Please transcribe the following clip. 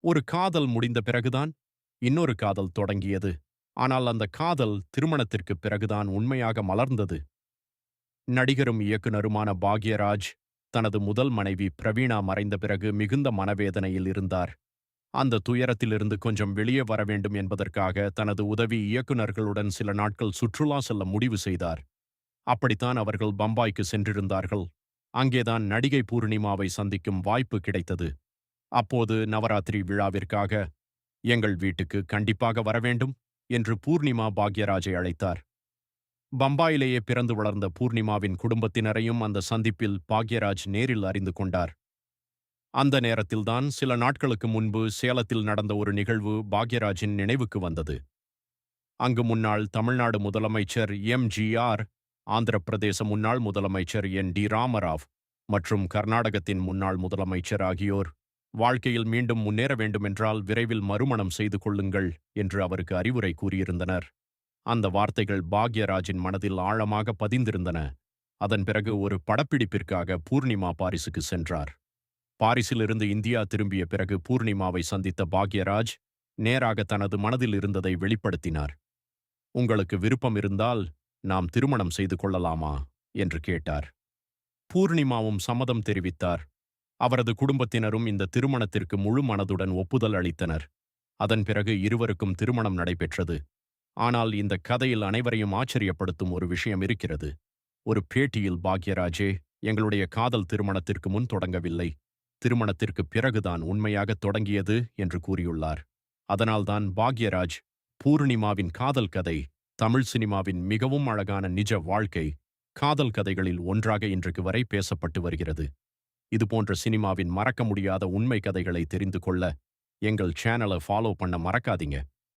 ஒரு காதல் முடிந்த பிறகுதான் இன்னொரு காதல் தொடங்கியது. ஆனால் அந்த காதல் திருமணத்திற்குப் பிறகுதான் உண்மையாக மலர்ந்தது. நடிகரும் இயக்குனருமான பாக்யராஜ் தனது முதல் மனைவி பிரவீணா மறைந்த பிறகு மிகுந்த மனவேதனையில் இருந்தார். அந்த துயரத்திலிருந்து கொஞ்சம் வெளியே வர வேண்டும் என்பதற்காக தனது உதவி இயக்குனர்களுடன் சில நாட்கள் சுற்றுலா செல்ல முடிவு செய்தார். அப்படித்தான் அவர்கள் பம்பாய்க்கு சென்றிருந்தார்கள். அங்கேதான் நடிகை பூர்ணிமாவை சந்திக்கும் வாய்ப்பு கிடைத்தது. அப்போது நவராத்திரி விழாவிற்காக எங்கள் வீட்டுக்கு கண்டிப்பாக வரவேண்டும் என்று பூர்ணிமா பாக்யராஜை அழைத்தார். பம்பாயிலேயே பிறந்து வளர்ந்த பூர்ணிமாவின் குடும்பத்தினரையும் அந்த சந்திப்பில் பாக்யராஜ் நேரில் அறிந்து கொண்டார். அந்த நேரத்தில்தான் சில நாட்களுக்கு முன்பு சேலத்தில் நடந்த ஒரு நிகழ்வு பாக்யராஜின் நினைவுக்கு வந்தது. அங்கு முன்னாள் தமிழ்நாடு முதலமைச்சர் எம்.ஜி.ஆர்., ஆந்திர பிரதேச முன்னாள் முதலமைச்சர் என்.டி. ராமராவ் மற்றும் கர்நாடகத்தின் முன்னாள் முதலமைச்சர் ஆகியோர் வாழ்க்கையில் மீண்டும் முன்னேற வேண்டுமென்றால் விரைவில் மறுமணம் செய்து கொள்ளுங்கள் என்று அவருக்கு அறிவுரை கூறியிருந்தனர். அந்த வார்த்தைகள் பாக்யராஜின் மனதில் ஆழமாக பதிந்திருந்தன. அதன் பிறகு ஒரு படப்பிடிப்பிற்காக பூர்ணிமா பாரிசுக்கு சென்றார். பாரிஸிலிருந்து இந்தியா திரும்பிய பிறகு பூர்ணிமாவை சந்தித்த பாக்யராஜ் நேராக தனது மனதில் இருந்ததை வெளிப்படுத்தினார். உங்களுக்கு விருப்பம் இருந்தால் நாம் திருமணம் செய்து கொள்ளலாமா என்று கேட்டார். பூர்ணிமாவும் சம்மதம் தெரிவித்தார். அவரது குடும்பத்தினரும் இந்த திருமணத்திற்கு முழு மனதுடன் ஒப்புதல் அளித்தனர். அதன் பிறகு இருவருக்கும் திருமணம் நடைபெற்றது. ஆனால் இந்த கதையில் அனைவரையும் ஆச்சரியப்படுத்தும் ஒரு விஷயம் இருக்கிறது. ஒரு பேட்டியில் பாக்யராஜே, எங்களுடைய காதல் திருமணத்திற்கு முன் தொடங்கவில்லை, திருமணத்திற்கு பிறகுதான் உண்மையாக தொடங்கியது என்று கூறியுள்ளார். அதனால்தான் பாக்யராஜ் பூர்ணிமாவின் காதல் கதை தமிழ் சினிமாவின் மிகவும் அழகான நிஜ வாழ்க்கை காதல் கதைகளில் ஒன்றாக இன்றைக்கு வரை பேசப்பட்டு வருகிறது. இதுபோன்ற சினிமாவின் மறக்க முடியாத உண்மை கதைகளை தெரிந்து கொள்ள எங்கள் சேனலை ஃபாலோ பண்ண மறக்காதீங்க.